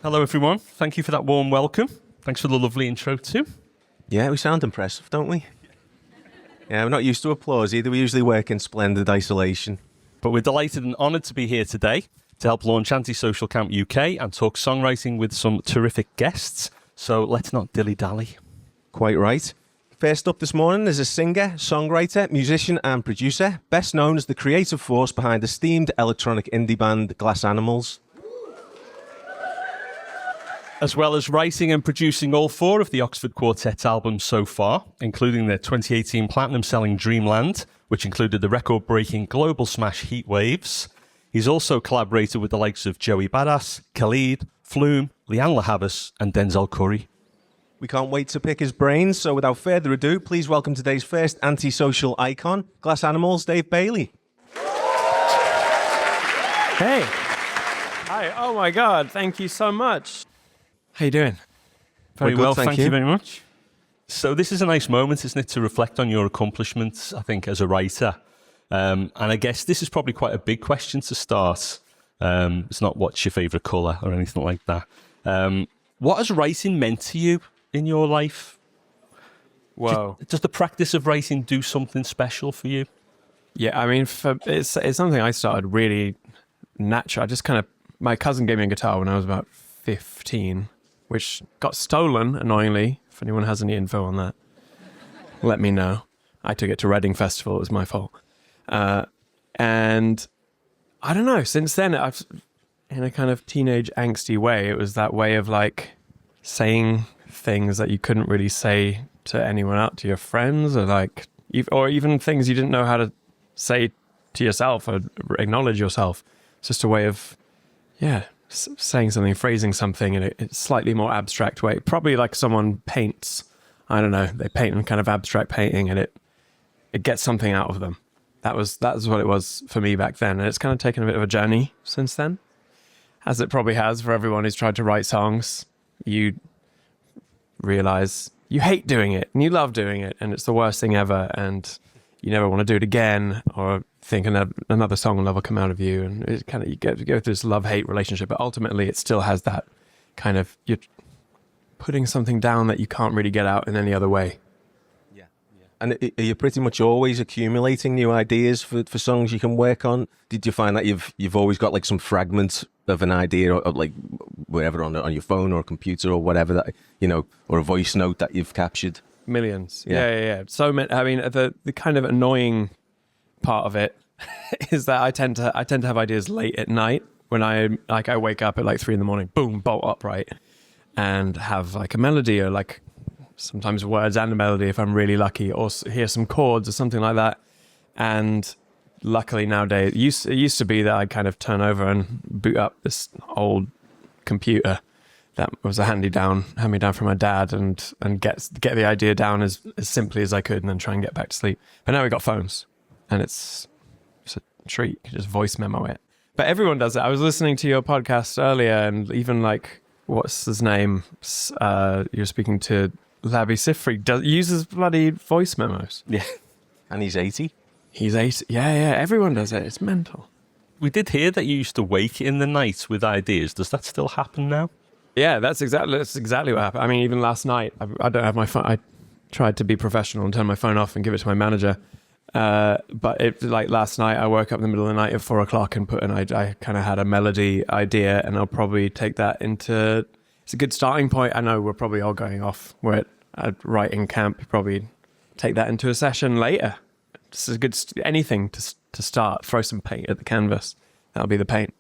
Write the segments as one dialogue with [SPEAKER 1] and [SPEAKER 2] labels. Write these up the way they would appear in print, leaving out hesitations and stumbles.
[SPEAKER 1] Hello, everyone. Thank you for that warm welcome. Thanks for the lovely intro, too.
[SPEAKER 2] Yeah, we sound impressive, don't we? Yeah, we're not used to applause either. We usually work in splendid isolation.
[SPEAKER 1] But we're delighted and honoured to be here today to help launch Anti-Social Camp UK and talk songwriting with some terrific guests. So let's not dilly-dally.
[SPEAKER 2] Quite right. First up this morning is a singer, songwriter, musician and producer, best known as the creative force behind esteemed electronic indie band Glass Animals.
[SPEAKER 1] As well as writing and producing all 4 of the Oxford Quartet's albums so far, including their 2018 platinum-selling Dreamland, which included the record-breaking global smash Heat Waves. He's also collaborated with the likes of Joey Badass, Khalid, Flume, Leanne LaHavas and Denzel Curry.
[SPEAKER 2] We can't wait to pick his brains, so without further ado, please welcome today's first antisocial icon, Glass Animals, Dave Bayley.
[SPEAKER 3] Hey. Hi. Oh my God. Thank you so much. How you doing?
[SPEAKER 1] Very
[SPEAKER 2] We're good,
[SPEAKER 1] well,
[SPEAKER 2] thank
[SPEAKER 1] thank you very much. So this is a nice moment, isn't it, to reflect on your accomplishments, I think, as a writer. And I guess this is probably quite a big question to start. It's not what's your favourite colour or anything like that. What has writing meant to you in your life?
[SPEAKER 3] Whoa.
[SPEAKER 1] Does the practice of writing do something special for you?
[SPEAKER 3] Yeah, I mean, it's something I started really natural. My cousin gave me a guitar when I was about 15, which got stolen, annoyingly. If anyone has any info on that, let me know. I took it to Reading Festival. It was my fault. And I don't know, since then, I've, in a kind of teenage angsty way, it was that way of like saying things that you couldn't really say to anyone else, to your friends, or even things you didn't know how to say to yourself or acknowledge yourself. It's just a way of, saying something, phrasing something in a slightly more abstract way. Probably like someone paints, I don't know, they paint in kind of abstract painting and it gets something out of them. That was what it was for me back then. And it's kind of taken a bit of a journey since then, as it probably has for everyone who's tried to write songs. You realize you hate doing it and you love doing it and it's the worst thing ever and you never want to do it again or think another song will never come out of you. And it kind of, you go through this love-hate relationship, but ultimately it still has that kind of, you're putting something down that you can't really get out in any other way.
[SPEAKER 2] And are you pretty much always accumulating new ideas for songs you can work on? Did you find that you've always got like some fragment of an idea or like wherever on your phone or computer or whatever that, or a voice note that you've captured?
[SPEAKER 3] Millions. Yeah. So many. I mean, the kind of annoying part of it is that I tend to have ideas late at night when I wake up at like 3 a.m, boom, bolt upright and have like a melody or like sometimes words and a melody if I'm really lucky, or hear some chords or something like that. And luckily nowadays, it used to be that I'd kind of turn over and boot up this old computer that was a hand-me-down from my dad and get the idea down as simply as I could and then try and get back to sleep. But now we got phones and it's a treat. You just voice memo it. But everyone does it. I was listening to your podcast earlier and even like, what's his name? You're speaking to Labby Sifri uses bloody voice memos.
[SPEAKER 2] Yeah. And he's 80.
[SPEAKER 3] He's 80. Yeah. Everyone does it. It's mental.
[SPEAKER 1] We did hear that you used to wake in the night with ideas. Does that still happen now?
[SPEAKER 3] Yeah, that's exactly what happened. I mean, even last night, I don't have my phone. I tried to be professional and turn my phone off and give it to my manager. But last night, I woke up in the middle of the night at 4 o'clock and I kind of had a melody idea, and I'll probably take that into. It's a good starting point. I know we're probably all going off. We're at writing camp. Probably take that into a session later. It's a good anything to start. Throw some paint at the canvas. That'll be the paint.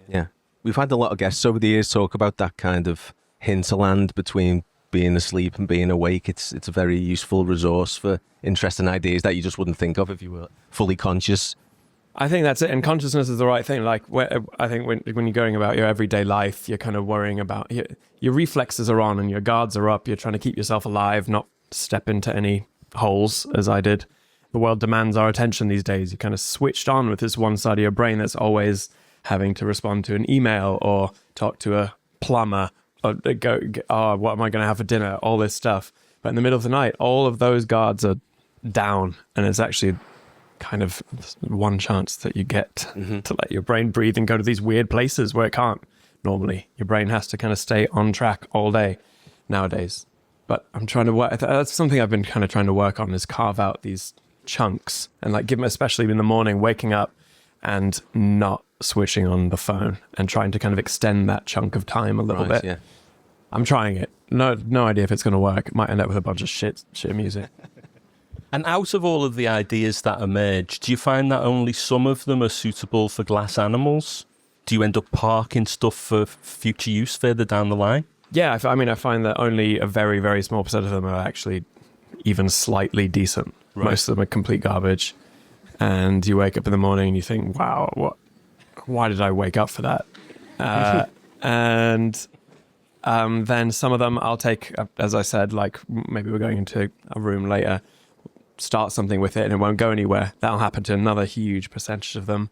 [SPEAKER 2] Yeah. We've had a lot of guests over the years talk about that kind of hinterland between being asleep and being awake. It's a very useful resource for interesting ideas that you just wouldn't think of if you were fully conscious.
[SPEAKER 3] I think that's it. And consciousness is the right thing. Like, I think when you're going about your everyday life, you're kind of worrying about your reflexes are on and your guards are up. You're trying to keep yourself alive, not step into any holes, as I did. The world demands our attention these days. You're kind of switched on with this one side of your brain that's always having to respond to an email or talk to a plumber or go, what am I going to have for dinner? All this stuff. But in the middle of the night, all of those guards are down, and it's actually kind of one chance that you get to let your brain breathe and go to these weird places where it can't normally. Your brain has to kind of stay on track all day nowadays. But I'm trying to work, that's something I've been kind of trying to work on, is carve out these chunks and like give them, especially in the morning, waking up and not switching on the phone and trying to kind of extend that chunk of time a little bit.
[SPEAKER 2] Yeah.
[SPEAKER 3] I'm trying it. No idea if it's going to work. It might end up with a bunch of shit music.
[SPEAKER 1] And out of all of the ideas that emerge, do you find that only some of them are suitable for Glass Animals? Do you end up parking stuff for future use further down the line?
[SPEAKER 3] Yeah, I find that only a very, very small percent of them are actually even slightly decent.
[SPEAKER 1] Right.
[SPEAKER 3] Most of them are complete garbage. And you wake up in the morning and you think, wow, why did I wake up for that? And then some of them I'll take, as I said, like maybe we're going into a room later, start something with it and it won't go anywhere. That'll happen to another huge percentage of them.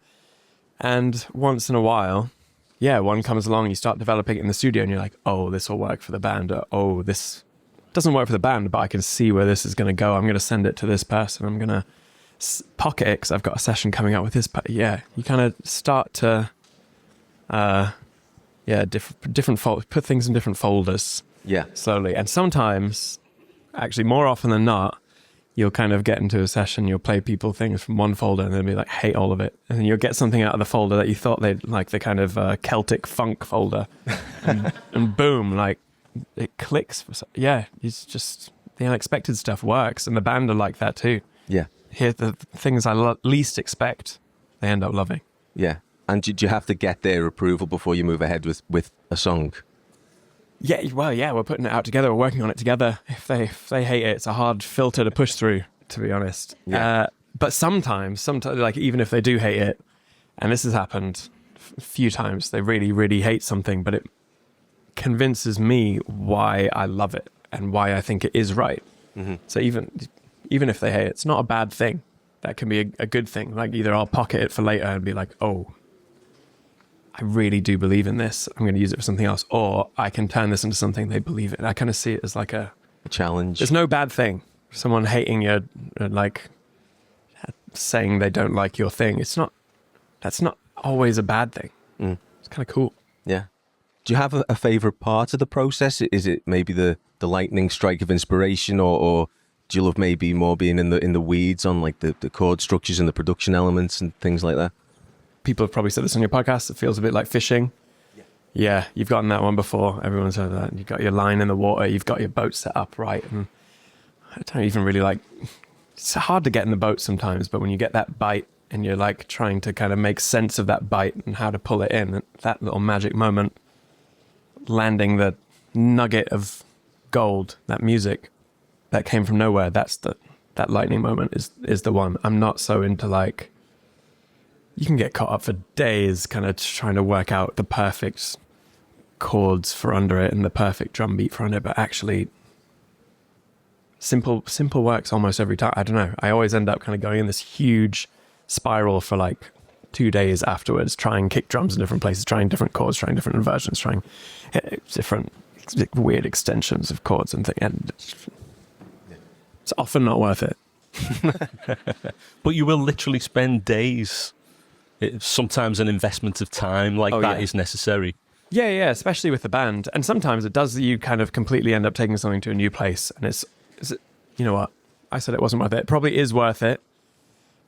[SPEAKER 3] And once in a while, yeah, one comes along and you start developing it in the studio and you're like, oh, this will work for the band. Or, oh, this doesn't work for the band, but I can see where this is going to go. I'm going to send it to this person. I'm going to pocket it because I've got a session coming up with this. But yeah, you kind of start to, different put things in different folders.
[SPEAKER 2] Yeah.
[SPEAKER 3] Slowly. And sometimes, actually more often than not, you'll kind of get into a session, you'll play people things from one folder and they'll be like, hate all of it. And then you'll get something out of the folder that you thought they'd like, the kind of Celtic funk folder. and boom, like it clicks. Yeah, it's just the unexpected stuff works. And the band are like that too.
[SPEAKER 2] Yeah.
[SPEAKER 3] Here, the things I least expect, they end up loving.
[SPEAKER 2] Yeah. And did you have to get their approval before you move ahead with a song?
[SPEAKER 3] Yeah, well, yeah, we're putting it out together. We're working on it together. If they hate it, it's a hard filter to push through, to be honest.
[SPEAKER 2] Yeah.
[SPEAKER 3] But sometimes, like even if they do hate it, and this has happened a few times, they really, really hate something, but it convinces me why I love it and why I think it is right. Mm-hmm. So even if they hate it, it's not a bad thing. That can be a good thing. Like either I'll pocket it for later and be like, oh, I really do believe in this. I'm going to use it for something else. Or I can turn this into something they believe in. I kind of see it as like a
[SPEAKER 2] challenge.
[SPEAKER 3] There's no bad thing. Someone hating you, like saying they don't like your thing. That's not always a bad thing. Mm. It's kind of cool.
[SPEAKER 2] Yeah. Do you have a favorite part of the process? Is it maybe the lightning strike of inspiration, or do you love maybe more being in the weeds on like the chord structures and the production elements and things like that?
[SPEAKER 3] People have probably said this on your podcast. It feels a bit like fishing. Yeah, you've gotten that one before. Everyone's heard that. You've got your line in the water. You've got your boat set up right. And I don't even really like... It's hard to get in the boat sometimes, but when you get that bite and you're like trying to kind of make sense of that bite and how to pull it in, that little magic moment, landing the nugget of gold, that music that came from nowhere, that lightning moment is the one. I'm not so into like... You can get caught up for days kind of trying to work out the perfect chords for under it and the perfect drum beat for under it, but actually simple works almost every time. I don't know. I always end up kind of going in this huge spiral for like 2 days afterwards, trying kick drums in different places, trying different chords, trying different inversions, trying different weird extensions of chords and things. And it's often not worth it.
[SPEAKER 1] But you will literally spend days. It's sometimes an investment of time is necessary.
[SPEAKER 3] Yeah, especially with the band. And sometimes it does, you kind of completely end up taking something to a new place. And it's you know what? I said it wasn't worth it. It probably is worth it.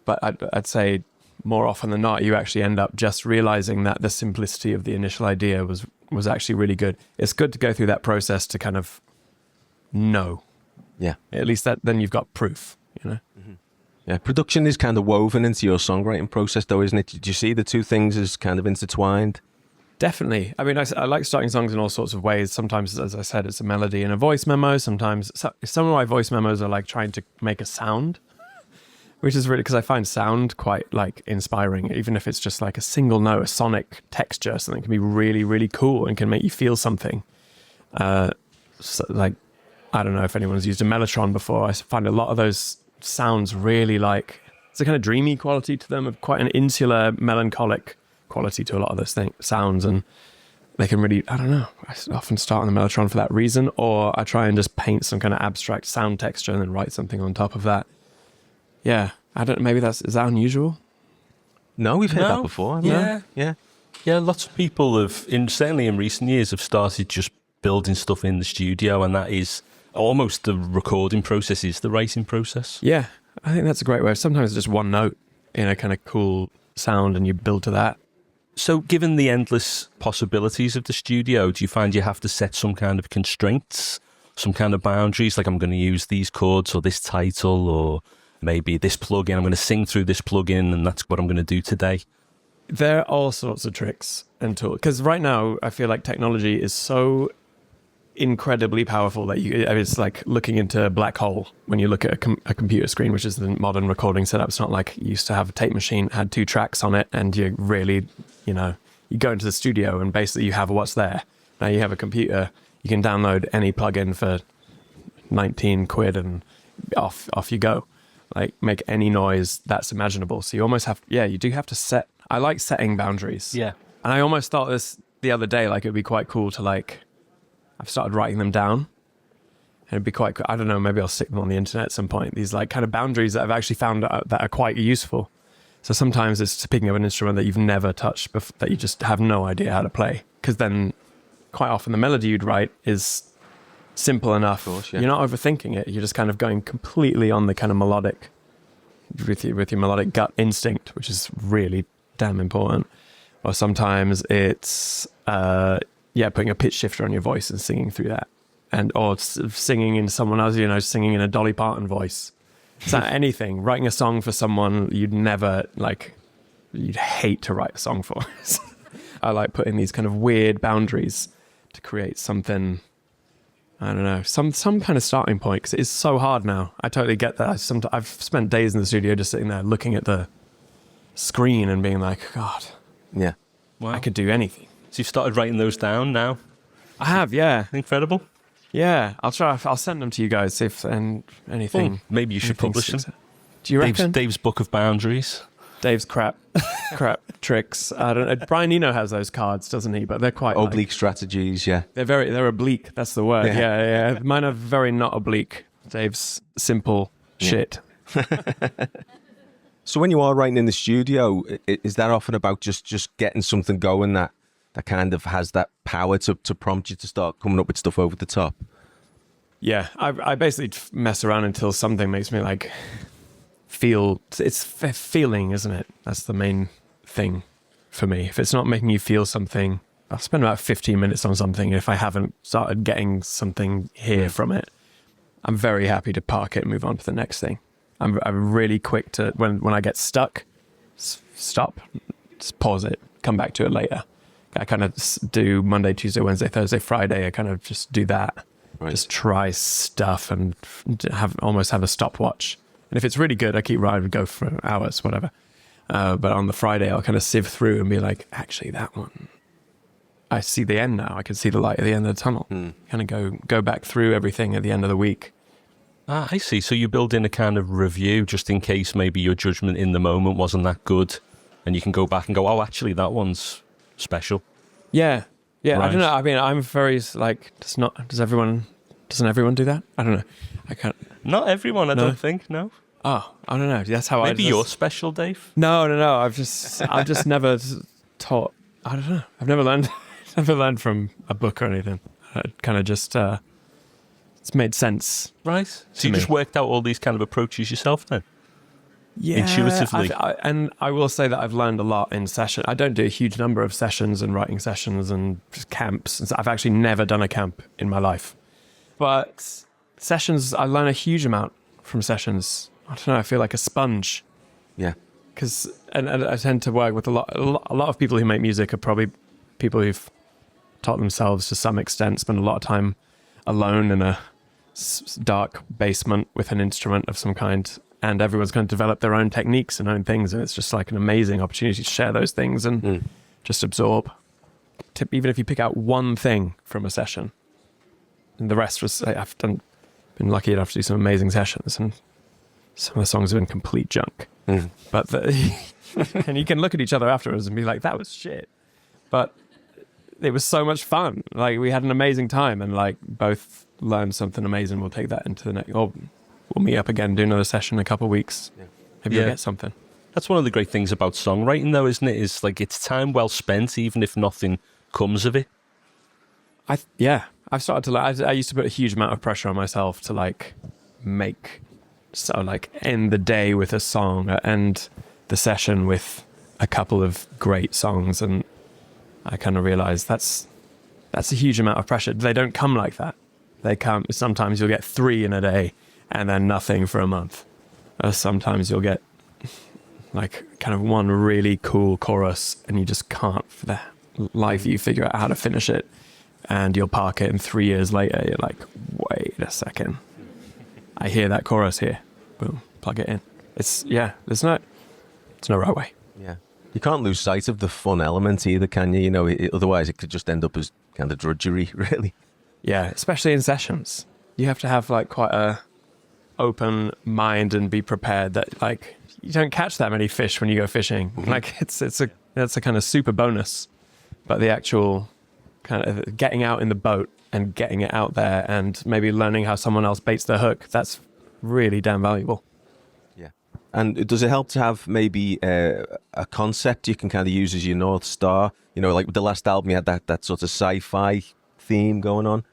[SPEAKER 3] But I'd say more often than not, you actually end up just realizing that the simplicity of the initial idea was actually really good. It's good to go through that process to kind of know.
[SPEAKER 2] Yeah.
[SPEAKER 3] At least then you've got proof, you know? Mm-hmm.
[SPEAKER 2] Yeah, production is kind of woven into your songwriting process, though, isn't it? Did you see the two things as kind of intertwined?
[SPEAKER 3] Definitely. I mean, I like starting songs in all sorts of ways. Sometimes, as I said, it's a melody and a voice memo. Sometimes some of my voice memos are like trying to make a sound, which is really because I find sound quite like inspiring, even if it's just like a single note, a sonic texture, something can be really, really cool and can make you feel something. So like, I don't know if anyone's used a mellotron before. I find a lot of those sounds really like, it's a kind of dreamy quality to them, of quite an insular, melancholic quality to a lot of those sounds, and they can really, I don't know, I often start on the mellotron for that reason, or I try and just paint some kind of abstract sound texture and then write something on top of that. Yeah, I don't, maybe is that unusual?
[SPEAKER 2] No, we've heard that before.
[SPEAKER 1] Yeah. Yeah, lots of people certainly in recent years, have started just building stuff in the studio, and that is almost the recording process is the writing process.
[SPEAKER 3] Yeah, I think that's a great way. Sometimes it's just one note in a kind of cool sound and you build to that.
[SPEAKER 1] So given the endless possibilities of the studio, do you find you have to set some kind of constraints, some kind of boundaries, like I'm going to use these chords or this title or maybe this plugin, I'm going to sing through this plugin and that's what I'm going to do today?
[SPEAKER 3] There are all sorts of tricks and tools. Because right now, I feel like technology is so incredibly powerful that it's like looking into a black hole when you look at a computer screen, which is the modern recording setup. It's not like you used to have a tape machine, had 2 tracks on it, and you really, you go into the studio and basically you have what's there. Now you have a computer, you can download any plugin for 19 quid and off you go. Like, make any noise that's imaginable. So you almost have, you do have to set, I like setting boundaries.
[SPEAKER 1] Yeah.
[SPEAKER 3] And I almost thought this the other day, like it'd be quite cool to I've started writing them down. And it'd be quite cool. I don't know, maybe I'll stick them on the internet at some point. These like kind of boundaries that I've actually found that are quite useful. So sometimes it's picking up an instrument that you've never touched before, that you just have no idea how to play. Because then quite often the melody you'd write is simple enough.
[SPEAKER 2] Of course, yeah.
[SPEAKER 3] You're not overthinking it. You're just kind of going completely on the kind of melodic, with your melodic gut instinct, which is really damn important. Or sometimes it's, putting a pitch shifter on your voice and singing through that. Or singing in someone else, singing in a Dolly Parton voice. So anything, writing a song for someone you'd hate to write a song for. I like putting these kind of weird boundaries to create something, I don't know, some kind of starting point, because it's so hard now. I totally get that. I've spent days in the studio just sitting there looking at the screen and being like, God,
[SPEAKER 2] Yeah.
[SPEAKER 1] Wow.
[SPEAKER 3] I could do anything.
[SPEAKER 1] So you've started writing those down now?
[SPEAKER 3] I have, yeah.
[SPEAKER 1] Incredible.
[SPEAKER 3] Yeah, I'll try. I'll send them to you guys if anything.
[SPEAKER 1] Well, maybe you should publish them.
[SPEAKER 3] Do you reckon?
[SPEAKER 1] Dave's Book of Boundaries.
[SPEAKER 3] Dave's crap tricks. I don't know. Brian Eno has those cards, doesn't he? But they're quite
[SPEAKER 2] Oblique strategies, yeah.
[SPEAKER 3] They're oblique. That's the word. Yeah. Mine are very not oblique. Dave's simple shit.
[SPEAKER 2] So when you are writing in the studio, is that often about just getting something going that kind of has that power to prompt you to start coming up with stuff over the top?
[SPEAKER 3] Yeah, I basically mess around until something makes me like feel. It's feeling, isn't it? That's the main thing for me. If it's not making you feel something, I'll spend about 15 minutes on something. If I haven't started getting something here from it, I'm very happy to park it and move on to the next thing. I'm really quick to, when I get stuck, stop, just pause it, come back to it later. I kind of do Monday, Tuesday, Wednesday, Thursday, Friday. I kind of just do that. Right. Just try stuff and almost have a stopwatch. And if it's really good, I keep riding, go for hours, whatever. But on the Friday, I'll kind of sieve through and be like, actually, that one, I see the end now. I can see the light at the end of the tunnel. Kind of go back through everything at the end of the week.
[SPEAKER 1] I see. So you build in a kind of review just in case maybe your judgment in the moment wasn't that good. And you can go back and go, oh, actually, that one's special.
[SPEAKER 3] Yeah. Right. I don't know. I mean, I'm very like, doesn't everyone do that? I don't know. I can't.
[SPEAKER 1] Not everyone, I don't think, no.
[SPEAKER 3] Oh, I don't know. That's how
[SPEAKER 1] Maybe you're special, Dave?
[SPEAKER 3] No. I've just never taught. I don't know. I've never learned from a book or anything. I kind of just, it's made sense.
[SPEAKER 1] Right. So you just worked out all these kind of approaches yourself then?
[SPEAKER 3] Yeah,
[SPEAKER 1] intuitively.
[SPEAKER 3] And I will say that I've learned a lot in session. I don't do a huge number of sessions and writing sessions and just camps. I've actually never done a camp in my life. But sessions, I learn a huge amount from sessions. I don't know, I feel like a sponge.
[SPEAKER 2] Yeah.
[SPEAKER 3] Because and I tend to work with a lot of people who make music are probably people who've taught themselves to some extent, spend a lot of time alone in a dark basement with an instrument of some kind. And everyone's going to develop their own techniques and own things. And it's just like an amazing opportunity to share those things and just absorb. Even if you pick out one thing from a session. And the rest was, been lucky enough to do some amazing sessions. And some of the songs have been complete junk. But and you can look at each other afterwards and be like, that was shit. But it was so much fun. Like, we had an amazing time and like both learned something amazing. We'll take that into the next... We'll meet up again, do another session in a couple of weeks. Maybe you'll get something.
[SPEAKER 1] That's one of the great things about songwriting, though, isn't it? Is like it's time well spent, even if nothing comes of it.
[SPEAKER 3] I've started to like. I used to put a huge amount of pressure on myself to like make, so like end the day with a song, end the session with a couple of great songs, and I kind of realized that's a huge amount of pressure. They don't come like that. They come. Sometimes you'll get 3 in a day, and then nothing for a month. Or sometimes you'll get like kind of one really cool chorus, and you just can't for the life you figure out how to finish it, and you'll park it, and 3 years later you're like, wait a second, I hear that chorus here. Boom, plug it in. There's no right way.
[SPEAKER 2] Yeah. You can't lose sight of the fun element either, can you? You know, otherwise it could just end up as kind of drudgery, really.
[SPEAKER 3] Yeah, especially in sessions. You have to have like quite a open mind and be prepared that like you don't catch that many fish when you go fishing. Mm-hmm. Like that's a kind of super bonus. But the actual kind of getting out in the boat and getting it out there and maybe learning how someone else baits their hook, that's really damn valuable.
[SPEAKER 2] Yeah. And does it help to have maybe a concept you can kind of use as your North Star? You know, like with the last album, you had that sort of sci-fi theme going on.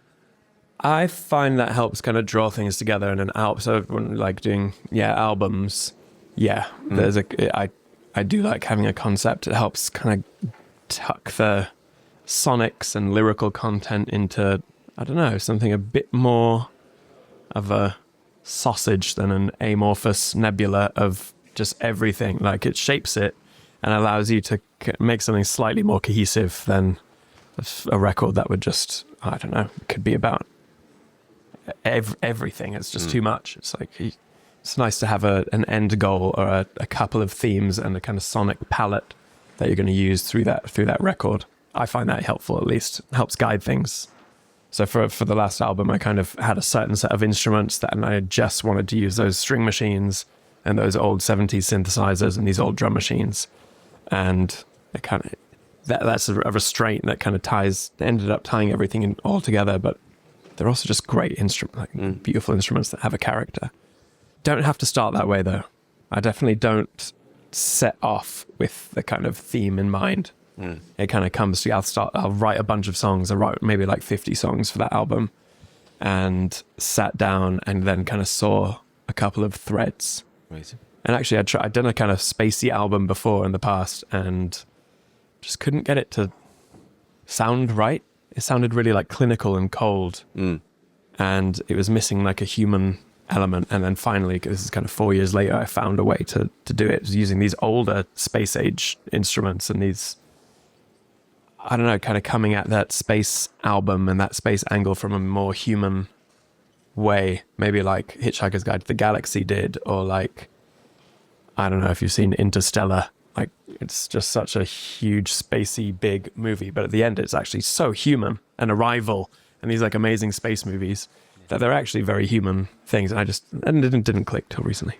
[SPEAKER 3] I find that helps kind of draw things together in an album. So when like doing albums, there's I do like having a concept. It helps kind of tuck the sonics and lyrical content into, I don't know, something a bit more of a sausage than an amorphous nebula of just everything. Like it shapes it and allows you to make something slightly more cohesive than a record that would just, I don't know, it could be about everything. It's just too much. It's like it's nice to have an end goal or a couple of themes and a kind of sonic palette that you're going to use through that record. I find that helpful, at least. It helps guide things. So for the last album, I kind of had a certain set of instruments and I just wanted to use those string machines and those old 70s synthesizers and these old drum machines. And it kind of that's a restraint that kind of ended up tying everything in all together, but they're also just great instruments, like beautiful instruments that have a character. Don't have to start that way though. I definitely don't set off with the kind of theme in mind. It kind of comes to, I'll write a bunch of songs. I wrote maybe like 50 songs for that album and sat down and then kind of saw a couple of threads.
[SPEAKER 2] Amazing.
[SPEAKER 3] And actually I'd done a kind of spacey album before in the past and just couldn't get it to sound right. It sounded really like clinical and cold. And it was missing like a human element. And then finally, this is kind of 4 years later, I found a way to do it. It was using these older space age instruments and these, I don't know, kind of coming at that space album and that space angle from a more human way. Maybe like Hitchhiker's Guide to the Galaxy did, or like, I don't know if you've seen Interstellar. Like, it's just such a huge, spacey, big movie. But at the end, it's actually so human. And Arrival and these like amazing space movies that they're actually very human things. And it didn't click till recently.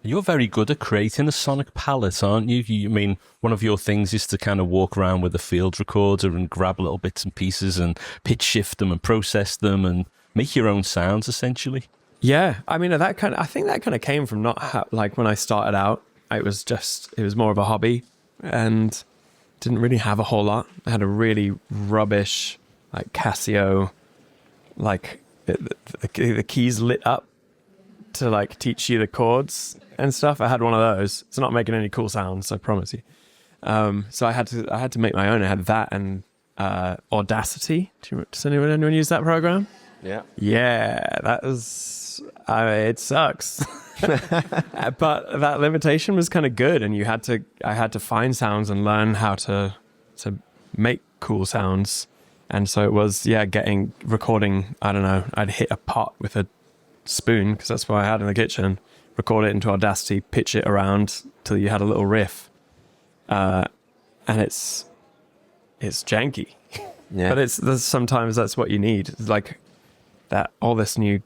[SPEAKER 1] You're very good at creating a sonic palette, aren't you? I mean, one of your things is to kind of walk around with a field recorder and grab little bits and pieces and pitch shift them and process them and make your own sounds, essentially.
[SPEAKER 3] Yeah, I mean, I think that kind of came from like when I started out, it was more of a hobby and didn't really have a whole lot. I had a really rubbish, like Casio, like the keys lit up to like teach you the chords and stuff. I had one of those. It's not making any cool sounds, I promise you. So I had to make my own. I had that and Audacity. Does anyone use that program?
[SPEAKER 2] Yeah.
[SPEAKER 3] Yeah, that was. It sucks, but that limitation was kind of good, and I had to find sounds and learn how to make cool sounds, and so it was recording. I don't know. I'd hit a pot with a spoon because that's what I had in the kitchen. Record it into Audacity, pitch it around till you had a little riff, and it's janky.
[SPEAKER 2] Yeah.
[SPEAKER 3] But sometimes that's what you need. It's like that all this new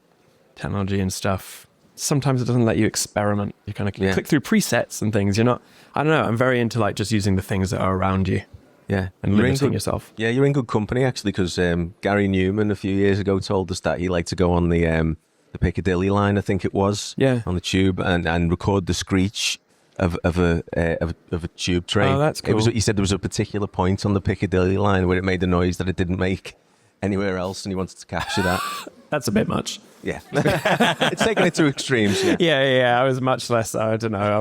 [SPEAKER 3] technology and stuff. Sometimes it doesn't let you experiment. You kind of click through presets and things. You're not. I don't know. I'm very into like just using the things that are around you.
[SPEAKER 2] Yeah,
[SPEAKER 3] and limiting yourself.
[SPEAKER 2] Yeah, you're in good company actually, because Gary Newman a few years ago told us that he liked to go on the Piccadilly line, I think it was, on the tube, and record the screech of a tube train.
[SPEAKER 3] Oh, that's cool.
[SPEAKER 2] He said there was a particular point on the Piccadilly line where it made a noise that it didn't make anywhere else, and he wanted to capture that.
[SPEAKER 3] That's a bit much.
[SPEAKER 2] Yeah, it's taking it to extremes. Yeah.
[SPEAKER 3] Yeah. I was much less. I don't know. I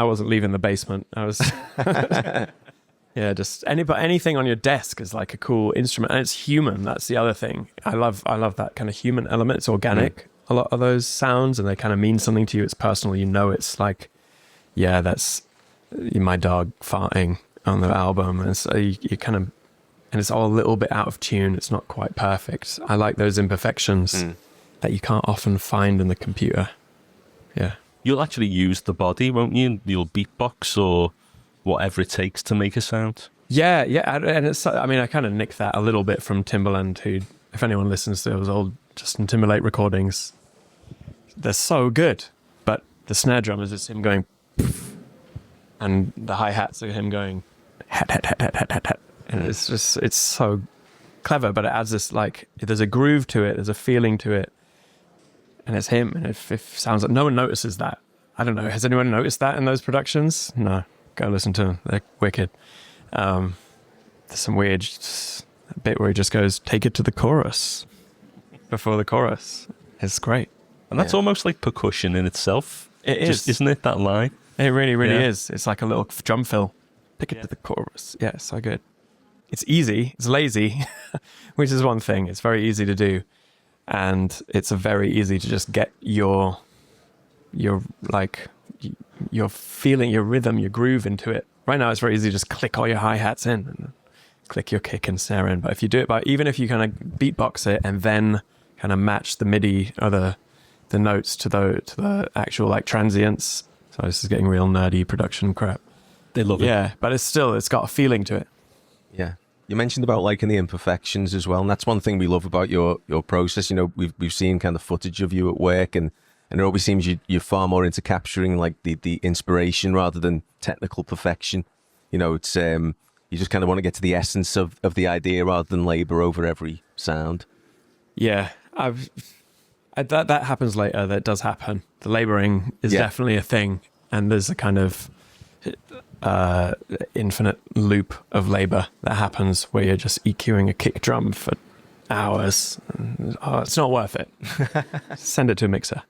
[SPEAKER 3] wasn't leaving the basement. I was. Yeah, just anything on your desk is like a cool instrument, and it's human. That's the other thing. I love that kind of human element. It's organic. A lot of those sounds, and they kind of mean something to you. It's personal. You know, it's like, yeah, that's my dog farting on the album, and so you kind of, and it's all a little bit out of tune. It's not quite perfect. I like those imperfections that you can't often find in the computer. Yeah,
[SPEAKER 1] You'll actually use the body, won't you? You'll beatbox or whatever it takes to make a sound.
[SPEAKER 3] Yeah, and it's. I mean, I kind of nicked that a little bit from Timbaland, who, if anyone listens to those old Justin Timberlake recordings, they're so good. But the snare drum is just him going, and the hi-hats are him going, hat, hat, hat, hat, hat, hat, hat. And it's so clever, but it adds this, like, there's a groove to it, there's a feeling to it, and it's him, and it sounds like no one notices that. I don't know, has anyone noticed that in those productions? No. Go listen to them. They're wicked. There's some weird bit where he just goes, take it to the chorus before the chorus. It's great.
[SPEAKER 1] And that's almost like percussion in itself.
[SPEAKER 3] It is.
[SPEAKER 1] Isn't it, that line?
[SPEAKER 3] It really, really is. It's like a little drum fill. Take it to the chorus. Yeah, it's so good. It's easy. It's lazy, which is one thing. It's very easy to do. And it's very easy to just get your feeling, your rhythm, your groove into it. Right now, it's very easy to just click all your hi-hats in and click your kick and snare in. But if you do it even if you kind of beatbox it and then kind of match the MIDI or the notes to the actual like transients. So this is getting real nerdy production crap.
[SPEAKER 1] They love it.
[SPEAKER 3] Yeah, but it's got a feeling to it.
[SPEAKER 2] Yeah. You mentioned about liking the imperfections as well, and that's one thing we love about your process. You know, we've seen kind of footage of you at work, and it always seems you're far more into capturing like the inspiration rather than technical perfection. You know, it's you just kind of want to get to the essence of the idea rather than labor over every sound.
[SPEAKER 3] Yeah, that happens later. That does happen. The laboring is definitely a thing, and there's a kind of infinite loop of labor that happens where you're just EQing a kick drum for hours. And, it's not worth it. Send it to a mixer.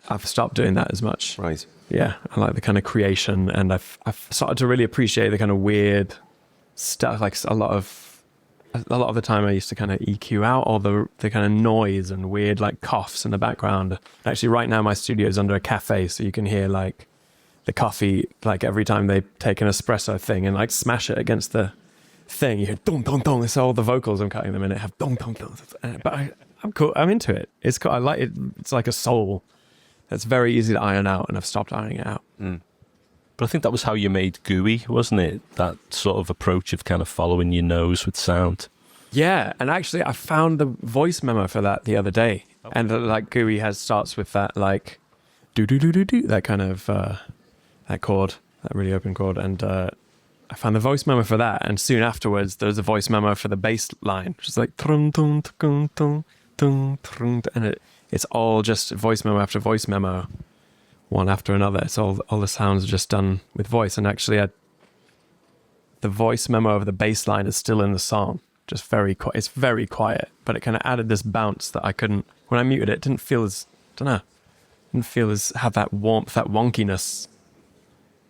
[SPEAKER 3] I've stopped doing that as much.
[SPEAKER 2] Right.
[SPEAKER 3] Yeah, I like the kind of creation, and I've started to really appreciate the kind of weird stuff. Like a lot of the time, I used to kind of EQ out all the kind of noise and weird like coughs in the background. Actually, right now my studio is under a cafe, so you can hear like the coffee, like every time they take an espresso thing and like smash it against the thing, you hear dong dong dong. It's all the vocals I'm cutting them in. It have dong dong dong. But I'm cool. I'm into it. It's cool. I like it. It's like a soul. That's very easy to iron out, and I've stopped ironing it out.
[SPEAKER 1] But I think that was how you made Gooey, wasn't it? That sort of approach of kind of following your nose with sound.
[SPEAKER 3] Yeah, and actually I found the voice memo for that the other day. Oh. And like Gooey starts with that like do do do do do, that kind of that chord, that really open chord, and I found the voice memo for that, and soon afterwards there's a voice memo for the bass line, which is like trum tum tum tum tum tum, and it's all just voice memo after voice memo, one after another. It's all the sounds are just done with voice. And actually, the voice memo of the bass line is still in the song, just very quiet. It's very quiet, but it kind of added this bounce that I couldn't. When I muted it, it didn't feel as have that warmth, that wonkiness.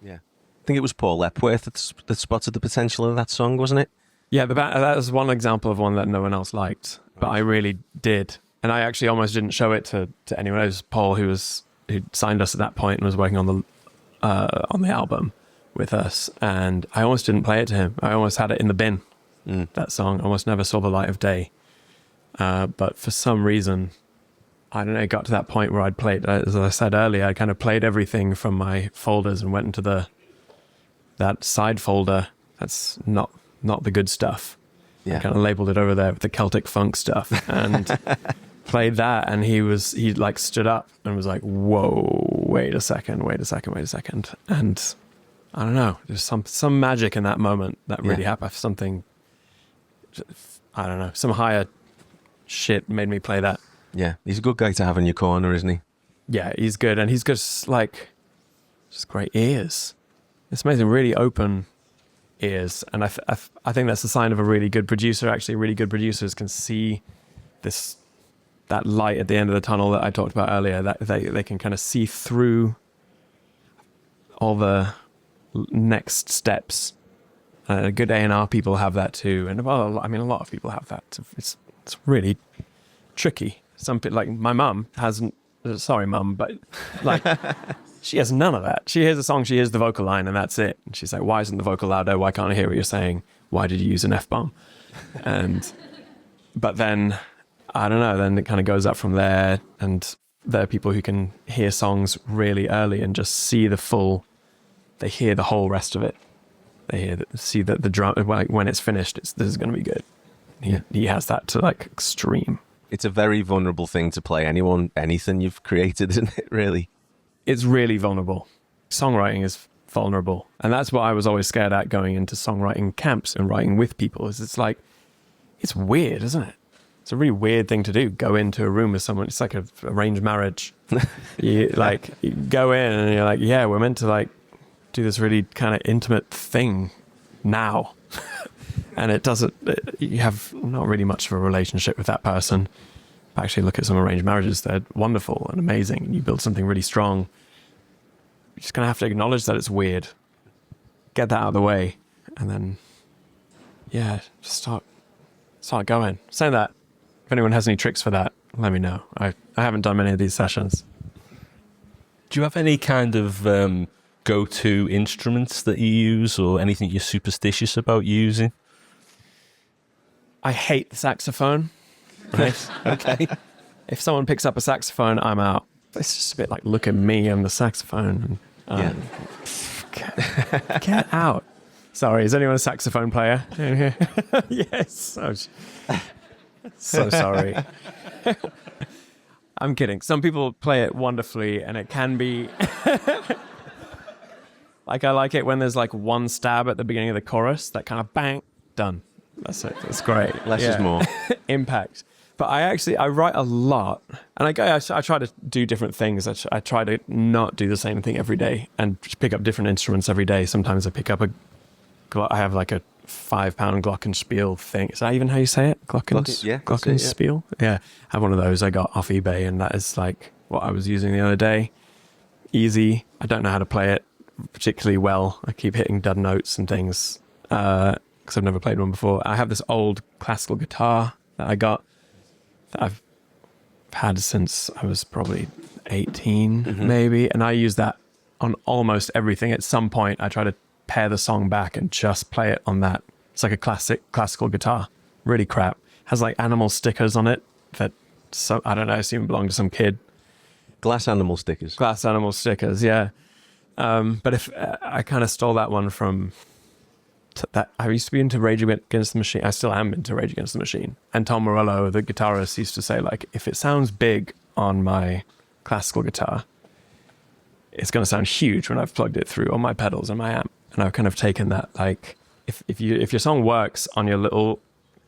[SPEAKER 2] Yeah, I think it was Paul Epworth that spotted the potential of that song, wasn't it?
[SPEAKER 3] Yeah, that was one example of one that no one else liked, but I really did. And I actually almost didn't show it to anyone. It was Paul who signed us at that point and was working on the album with us. And I almost didn't play it to him. I almost had it in the bin. That song almost never saw the light of day. But for some reason, I don't know, it got to that point where I'd played, as I said earlier, I kind of played everything from my folders and went into that side folder. That's not the good stuff. Yeah. I kind of labeled it over there with the Celtic funk stuff and played that, and he like stood up and was like, whoa, wait a second. And I don't know, there's some magic in that moment that really happened. Something, I don't know, some higher shit made me play that.
[SPEAKER 2] Yeah, he's a good guy to have in your corner, isn't he?
[SPEAKER 3] Yeah, he's good, and he's just like just great ears. It's amazing, really open ears. And I think that's a sign of a really good producer. Actually, really good producers can see that light at the end of the tunnel that I talked about earlier, that they can kind of see through all the next steps. Good A&R people have that too. And well, I mean, a lot of people have that. It's really tricky. Some people, like my mum hasn't, sorry mum, but like she has none of that. She hears a song, she hears the vocal line, and that's it. And she's like, why isn't the vocal louder? Why can't I hear what you're saying? Why did you use an F-bomb? But then, I don't know, then it kind of goes up from there. And there are people who can hear songs really early and just see they hear the whole rest of it. They see that the drum, like when it's finished, this is going to be good. He has that to like extreme.
[SPEAKER 2] It's a very vulnerable thing to play anything you've created, isn't it, really?
[SPEAKER 3] It's really vulnerable. Songwriting is vulnerable. And that's what I was always scared at going into songwriting camps and writing with people, is it's like, it's weird, isn't it? It's a really weird thing to do. Go into a room with someone. It's like an arranged marriage. You go in and you're like, yeah, we're meant to like do this really kind of intimate thing now. And you have not really much of a relationship with that person. Actually, look at some arranged marriages. They're wonderful and amazing. And you build something really strong. You're just going to have to acknowledge that it's weird. Get that out of the way. And then, yeah, just start going. Saying that, if anyone has any tricks for that, let me know. I haven't done many of these sessions.
[SPEAKER 1] Do you have any kind of go-to instruments that you use, or anything you're superstitious about using?
[SPEAKER 3] I hate the saxophone. Right?
[SPEAKER 1] Okay.
[SPEAKER 3] If someone picks up a saxophone, I'm out. It's just a bit like, look at me, I'm the saxophone. And, get out. Sorry, is anyone a saxophone player? Yes. So sorry. I'm kidding. Some people play it wonderfully, and it can be... Like, I like it when there's like one stab at the beginning of the chorus, that kind of bang, done. That's it. That's great.
[SPEAKER 2] Less is more.
[SPEAKER 3] Impact. But I write a lot, and I try to do different things. I try to not do the same thing every day and pick up different instruments every day. Sometimes I pick up I have like a 5-pound glockenspiel thing. Is that even how you say it? Glockenspiel? Yeah. I have one of those I got off eBay, and that is like what I was using the other day. Easy. I don't know how to play it particularly well. I keep hitting dud notes and things because I've never played one before. I have this old classical guitar that I got that I've had since I was probably 18 maybe, and I use that on almost everything. At some point I try to pare the song back and just play it on that. It's like a classical guitar. Really crap. Has like animal stickers on it that I don't know, I assume belong to some kid.
[SPEAKER 2] Glass animal stickers.
[SPEAKER 3] Glass animal stickers, yeah. But if I kind of stole that one from that, I used to be into Rage Against the Machine. I still am into Rage Against the Machine. And Tom Morello, the guitarist, used to say, like, if it sounds big on my classical guitar, it's going to sound huge when I've plugged it through on my pedals and my amp. And I've kind of taken that, like, if your song works on your little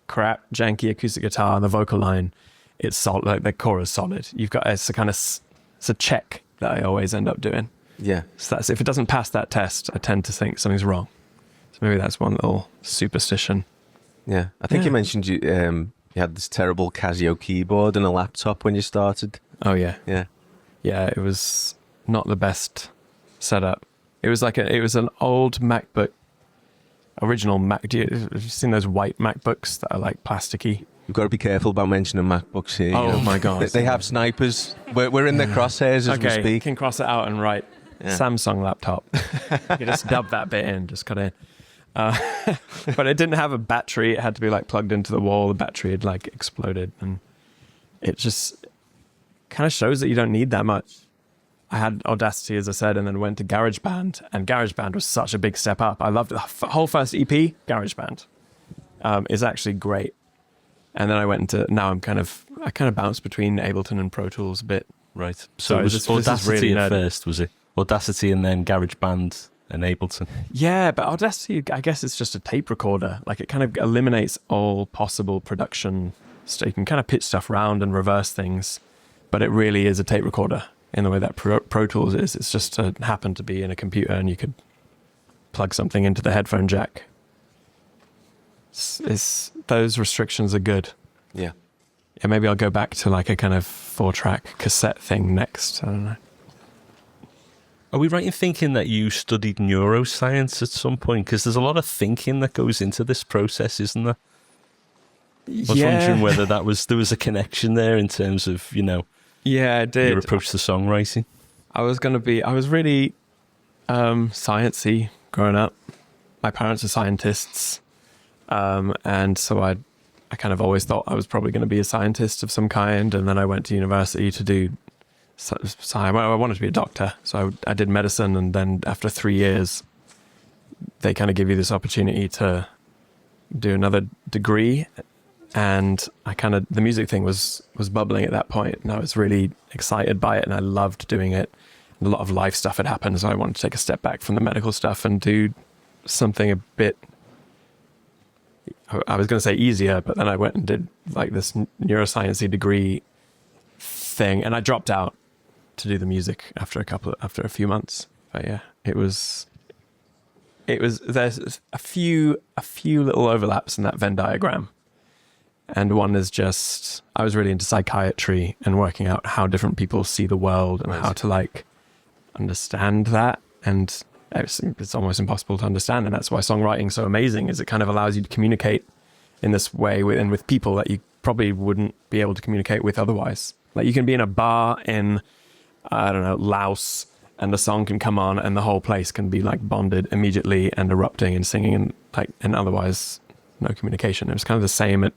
[SPEAKER 3] crap janky acoustic guitar, the vocal line, it's solid, like the chorus solid. It's a check that I always end up doing.
[SPEAKER 2] Yeah.
[SPEAKER 3] So that's, if it doesn't pass that test, I tend to think something's wrong. So maybe that's one little superstition.
[SPEAKER 2] Yeah. I think you mentioned you had this terrible Casio keyboard and a laptop when you started.
[SPEAKER 3] Oh yeah.
[SPEAKER 2] Yeah.
[SPEAKER 3] Yeah, it was not the best setup. It was an old MacBook, original Mac. Have you seen those white MacBooks that are like plasticky?
[SPEAKER 2] You've got to be careful about mentioning MacBooks here.
[SPEAKER 3] Oh my God.
[SPEAKER 2] They have snipers. We're in their crosshairs as we speak.
[SPEAKER 3] You can cross it out and write Samsung laptop. You just dub that bit in, just cut in. But it didn't have a battery. It had to be like plugged into the wall. The battery had like exploded, and it just kind of shows that you don't need that much. I had Audacity, as I said, and then went to GarageBand, and GarageBand was such a big step up. I loved it. The whole first EP, GarageBand, is actually great. And then I went into, now I kind of bounced between Ableton and Pro Tools a bit.
[SPEAKER 1] Right. So it was Audacity really at first, was it? Audacity and then GarageBand and Ableton.
[SPEAKER 3] Yeah, but Audacity, I guess it's just a tape recorder. Like, it kind of eliminates all possible production. So you can kind of pitch stuff around and reverse things, but it really is a tape recorder. in the way that Pro Tools is. It's just happened to be in a computer and you could plug something into the headphone jack. Those restrictions are good.
[SPEAKER 2] Yeah.
[SPEAKER 3] Yeah, maybe I'll go back to like a kind of 4-track cassette thing next. I don't know.
[SPEAKER 1] Are we right in thinking that you studied neuroscience at some point? Because there's a lot of thinking that goes into this process, isn't there? I was wondering whether there was a connection there in terms of,
[SPEAKER 3] Yeah, I did.
[SPEAKER 1] your approach to songwriting.
[SPEAKER 3] I was really sciencey growing up. My parents are scientists. And so I kind of always thought I was probably going to be a scientist of some kind. And then I went to university to do science. I wanted to be a doctor. So I did medicine. And then after 3 years, they kind of give you this opportunity to do another degree. And the music thing was bubbling at that point, and I was really excited by it, and I loved doing it. And a lot of life stuff had happened, so I wanted to take a step back from the medical stuff and do something a bit, I was going to say easier, but then I went and did like this neuroscience degree thing, and I dropped out to do the music after a few months. But yeah, there's a few little overlaps in that Venn diagram. And one is just, I was really into psychiatry and working out how different people see the world and how to like understand that. And it's almost impossible to understand. And that's why songwriting is so amazing, is it kind of allows you to communicate in this way with people that you probably wouldn't be able to communicate with otherwise. Like you can be in a bar in, I don't know, Laos, and the song can come on and the whole place can be like bonded immediately and erupting and singing and otherwise no communication. It was kind of the same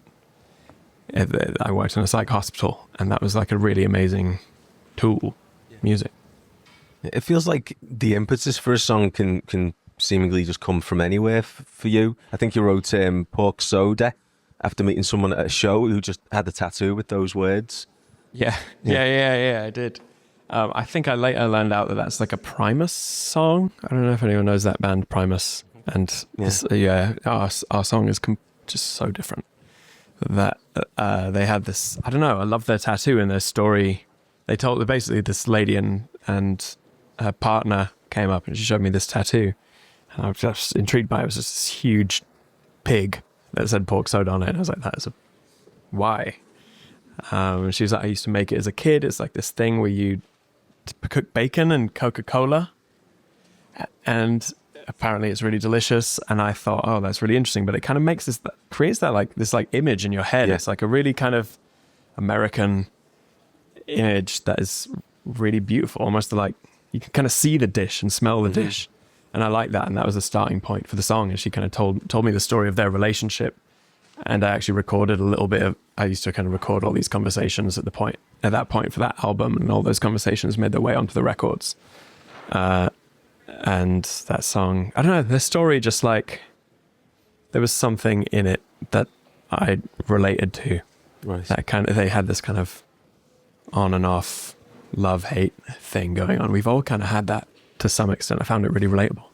[SPEAKER 3] I worked in a psych hospital, and that was like a really amazing tool, music.
[SPEAKER 2] It feels like the impetus for a song can seemingly just come from anywhere for you. I think you wrote Pork Soda after meeting someone at a show who just had a tattoo with those words.
[SPEAKER 3] Yeah, I did. I think I later learned out that that's like a Primus song. I don't know if anyone knows that band, Primus. And our song is just so different. That they had this, I don't know, I love their tattoo and their story. They told basically this lady and her partner came up and she showed me this tattoo, and I was just intrigued by it. It was just this huge pig that said Pork Soda on it, and I was like, why? And she was like, I used to make it as a kid. It's like this thing where you cook bacon and Coca-Cola, and apparently it's really delicious. And I thought, oh, that's really interesting. But it kind of creates that image in your head. Yeah. It's like a really kind of American image that is really beautiful. Almost like you can kind of see the dish and smell the dish. And I like that. And that was the starting point for the song. And she kind of told me the story of their relationship. And I actually recorded a little bit I used to kind of record all these conversations at that point for that album. And all those conversations made their way onto the records. And that song, I don't know, the story just like, there was something in it that I related to.
[SPEAKER 2] Right.
[SPEAKER 3] That they had this kind of on and off love-hate thing going on. We've all kind of had that to some extent. I found it really relatable.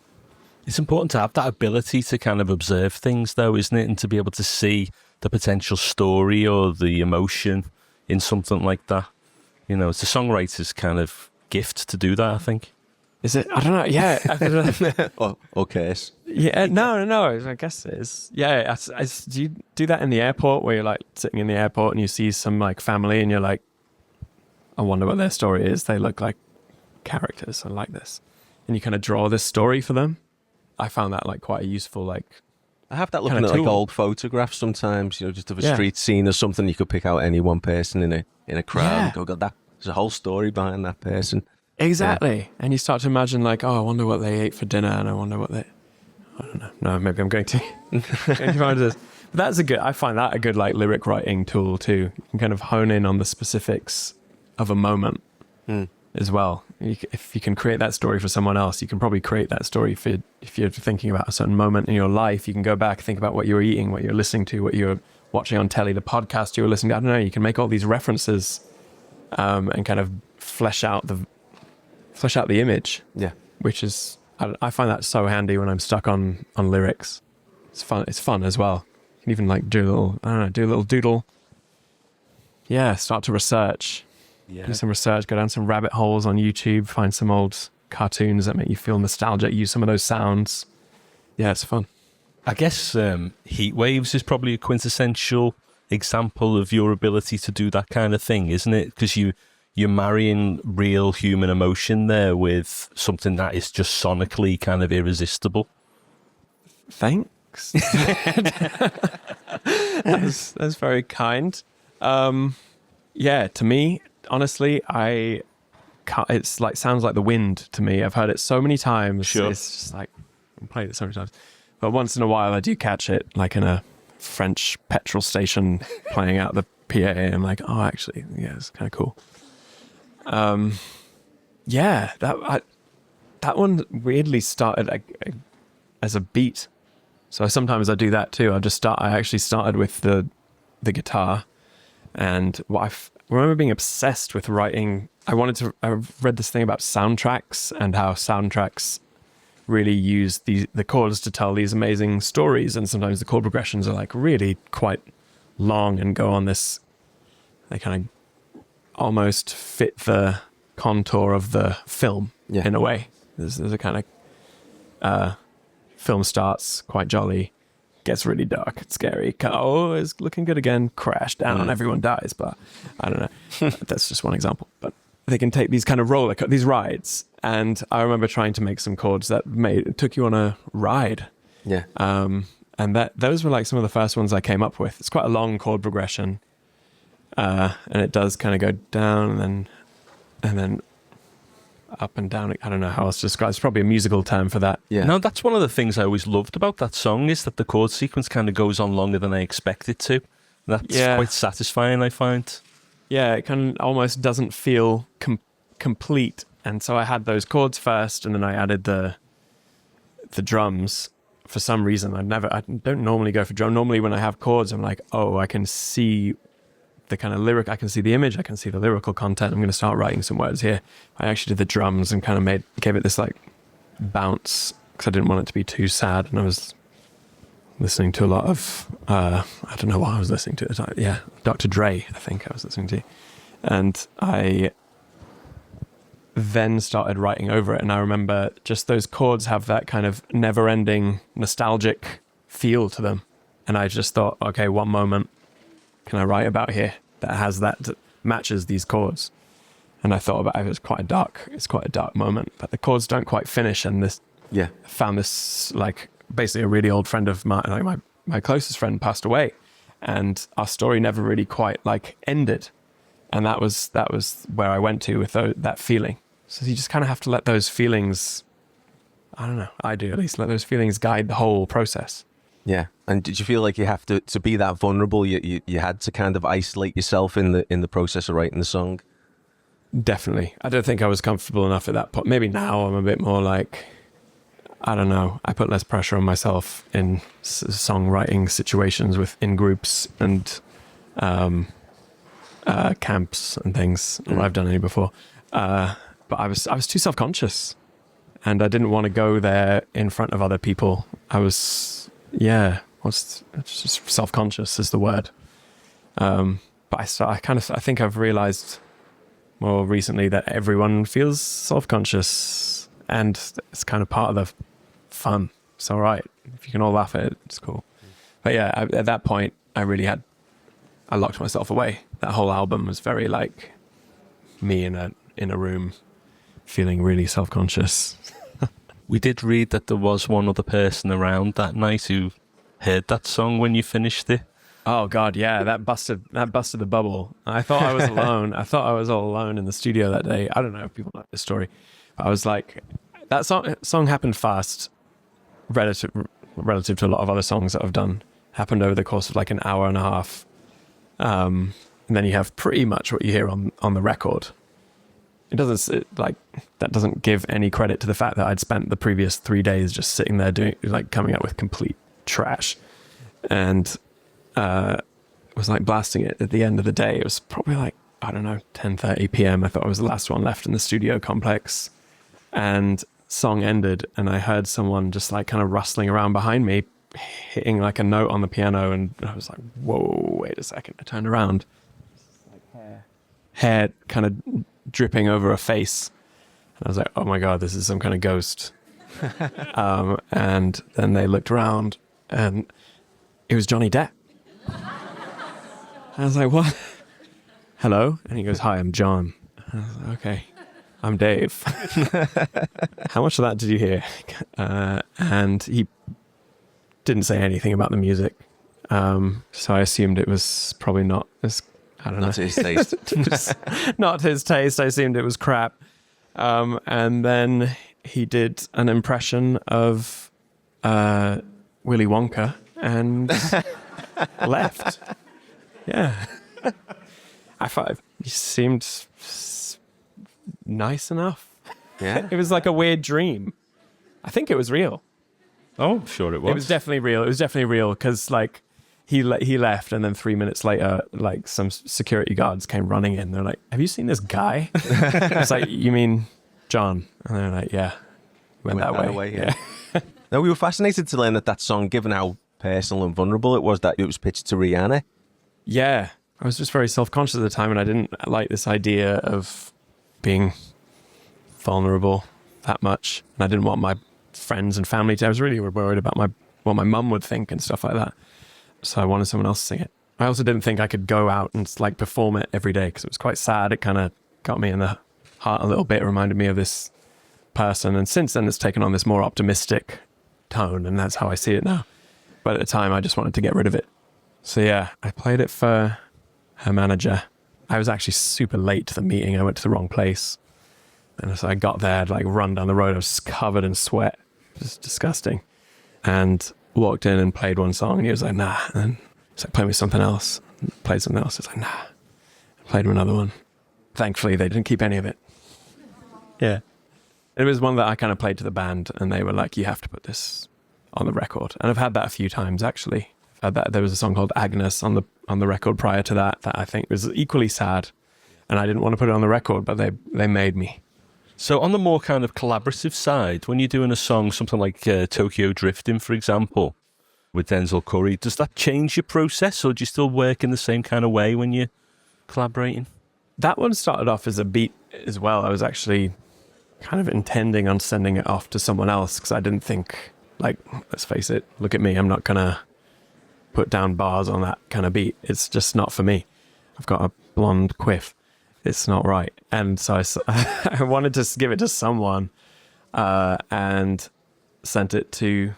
[SPEAKER 1] It's important to have that ability to kind of observe things though, isn't it? And to be able to see the potential story or the emotion in something like that. It's a songwriter's kind of gift to do that, I think.
[SPEAKER 3] Is it? I don't know. Yeah. I don't know.
[SPEAKER 2] Okay.
[SPEAKER 3] Yeah. No. I guess it is. Yeah. Do you do that in the airport where you're like sitting in the airport and you see some like family and you're like, I wonder what their story is. They look like characters. I like this. And you kind of draw this story for them. I found that like quite a useful like.
[SPEAKER 2] I have that looking at like old photographs sometimes, just of a street scene or something. You could pick out any one person in a crowd and go, God, there's a whole story behind that person.
[SPEAKER 3] Exactly. Yeah. And you start to imagine like, oh, I wonder what they ate for dinner, and I wonder what I don't know. No, maybe I'm going to find this. But I find that a good like lyric writing tool too. You can kind of hone in on the specifics of a moment as well. If you can create that story for someone else, you can probably create that story if you're thinking about a certain moment in your life. You can go back, think about what you were eating, what you're listening to, what you're watching on telly, the podcast you were listening to. I don't know. You can make all these references and kind of flesh out the image. Yeah, which is I find that so handy when I'm stuck on lyrics. It's fun. It's fun as well. You can even like do a little doodle. Yeah, start to research. do some research, go down some rabbit holes on YouTube, find some old cartoons that make you feel nostalgic, use some of those sounds. Yeah, it's fun.
[SPEAKER 1] I guess Heat Waves is probably a quintessential example of your ability to do that kind of thing, isn't it? Because you're marrying real human emotion there with something that is just sonically kind of irresistible.
[SPEAKER 3] Thanks. That's very kind. Yeah, to me, honestly, it's like sounds like the wind to me. I've heard it so many times.
[SPEAKER 1] Sure.
[SPEAKER 3] It's just like I've played it so many times. But once in a while, I do catch it, like in a French petrol station, playing out the PA. And I'm like, oh, actually, yeah, it's kind of cool. Yeah, that one weirdly started as a beat. So sometimes I do that too. I actually started with the guitar, and I remember being obsessed with writing. I read this thing about soundtracks and how soundtracks really use the chords to tell these amazing stories, and sometimes the chord progressions are like really quite long and go on this. They kind of almost fit the contour of the film in a way. There's a kind of film starts quite jolly, gets really dark, it's scary. Oh, it's looking good again. Crash down, everyone dies. But I don't know. That's just one example. But they can take these kind of these rides, and I remember trying to make some chords that took you on a ride.
[SPEAKER 2] Yeah.
[SPEAKER 3] And those were like some of the first ones I came up with. It's quite a long chord progression, and it does kind of go down and then up and down. I don't know how else to describe. It's probably a musical term for that.
[SPEAKER 2] Yeah.
[SPEAKER 1] No, that's one of the things I always loved about that song is that the chord sequence kind of goes on longer than I expect it to. That's quite satisfying, I find.
[SPEAKER 3] Yeah, it kind of almost doesn't feel complete. And so I had those chords first, and then I added the drums. For some reason, I don't normally go for drum. Normally when I have chords, I'm like, oh, I can see the kind of lyric, I can see the image, I can see the lyrical content. I'm going to start writing some words here. I actually did the drums and kind of gave it this like bounce, because I didn't want it to be too sad. And I was listening to a lot of, I don't know what I was listening to at the time. Yeah, Dr. Dre, I think I was listening to. And I then started writing over it. And I remember just those chords have that kind of never-ending nostalgic feel to them. And I just thought, okay, one moment can I write about here that matches these chords? And I thought about it. It's quite a dark moment, but the chords don't quite finish. And I found this like basically a really old friend of mine, like my closest friend passed away, and our story never really quite like ended. And that was where I went to with that feeling. So you just kind of have to let those feelings, I don't know, I do at least, let those feelings guide the whole process.
[SPEAKER 2] Yeah. And did you feel like you have to be that vulnerable? You had to kind of isolate yourself in the process of writing the song?
[SPEAKER 3] Definitely. I don't think I was comfortable enough at that point. Maybe now I'm a bit more like, I don't know, I put less pressure on myself in songwriting situations in groups and camps and things. I've done any before. But I was too self-conscious, and I didn't want to go there in front of other people. I was, it's just self-conscious is the word. But I think I've realized more recently that everyone feels self-conscious, and it's kind of part of the fun. It's all right. If you can all laugh at it, it's cool. But yeah, at that point, I locked myself away. That whole album was very like me in a room feeling really self-conscious.
[SPEAKER 1] We did read that there was one other person around that night who heard that song when you finished it.
[SPEAKER 3] Oh God, yeah, that busted the bubble. I thought I was alone. I thought I was all alone in the studio that day. I don't know if people know this story. But I was like, that song happened fast, relative to a lot of other songs that I've done. Happened over the course of like an hour and a half. And then you have pretty much what you hear on the record. That doesn't give any credit to the fact that I'd spent the previous 3 days just sitting there coming up with complete trash, and was like blasting it at the end of the day. It was probably like, I don't know, 10:30 p.m. I thought I was the last one left in the studio complex, and song ended, and I heard someone just like kind of rustling around behind me, hitting like a note on the piano, and I was like, whoa, wait a second. I turned around, like hair kind of dripping over a face. And I was like, oh my God, this is some kind of ghost. And then they looked around and it was Johnny Depp. I was like, what? Hello? And he goes, hi, I'm John. I was like, okay, I'm Dave. How much of that did you hear? And he didn't say anything about the music. So I assumed it was probably not as, I don't know.
[SPEAKER 2] Not to his taste.
[SPEAKER 3] Not his taste. I assumed it was crap. And then he did an impression of Willy Wonka and left. Yeah. I thought he seemed nice enough.
[SPEAKER 2] Yeah.
[SPEAKER 3] It was like a weird dream. I think it was real.
[SPEAKER 1] Oh, I'm sure it was.
[SPEAKER 3] It was definitely real. It was definitely real because like he left and then 3 minutes later, like some security guards came running in. They're like, have you seen this guy? It's like, you mean John? And they're like, yeah. Went that way.
[SPEAKER 2] Yeah. Now, we were fascinated to learn that song, given how personal and vulnerable it was, that it was pitched to Rihanna.
[SPEAKER 3] Yeah. I was just very self-conscious at the time and I didn't like this idea of being vulnerable that much. And I didn't want my friends and family to. I was really worried about what my mum would think and stuff like that. So I wanted someone else to sing it. I also didn't think I could go out and like perform it every day because it was quite sad. It kind of got me in the heart a little bit. It reminded me of this person. And since then it's taken on this more optimistic tone and that's how I see it now. But at the time I just wanted to get rid of it. So yeah, I played it for her manager. I was actually super late to the meeting. I went to the wrong place. And so I got there, I'd like run down the road. I was covered in sweat. It was disgusting. And walked in and played one song and he was like, nah. And then he's like, play me something else. Played something else. It's like, nah. Played him another one. Thankfully, they didn't keep any of it. Yeah. It was one that I kind of played to the band and they were like, you have to put this on the record. And I've had that a few times, actually. I've had that. There was a song called Agnes on the record prior to that I think was equally sad. And I didn't want to put it on the record, but they made me.
[SPEAKER 1] So on the more kind of collaborative side, when you're doing a song, something like Tokyo Drifting, for example, with Denzel Curry, does that change your process or do you still work in the same kind of way when you're collaborating?
[SPEAKER 3] That one started off as a beat as well. I was actually kind of intending on sending it off to someone else because I didn't think, like, let's face it, look at me, I'm not going to put down bars on that kind of beat. It's just not for me. I've got a blonde quiff. It's not right. And so I wanted to give it to someone and sent it to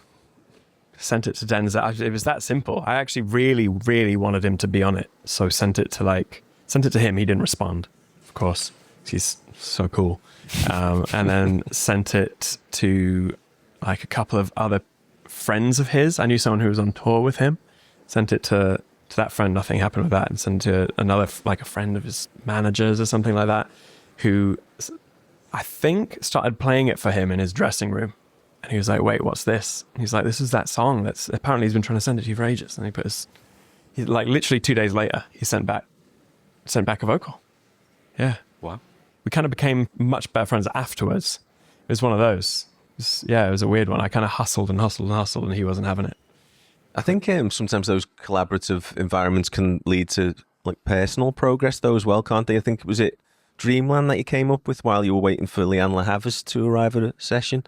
[SPEAKER 3] Denzel. It was that simple. I actually really, really wanted him to be on it. So sent it to him. He didn't respond, of course. He's so cool. And then sent it to like a couple of other friends of his. I knew someone who was on tour with him. Sent it to that friend, nothing happened with that, and sent to another, like a friend of his managers or something like that, who I think started playing it for him in his dressing room. And he was like, wait, what's this? And he's like, this is that song that's apparently he's been trying to send it to you for ages. And he like literally 2 days later, he sent back a vocal. Yeah.
[SPEAKER 1] Wow.
[SPEAKER 3] We kind of became much better friends afterwards. It was one of those. It was a weird one. I kind of hustled and he wasn't having it.
[SPEAKER 2] I think sometimes those collaborative environments can lead to like personal progress though as well, can't they? I think, was it Dreamland that you came up with while you were waiting for Leanne La Havas to arrive at a session?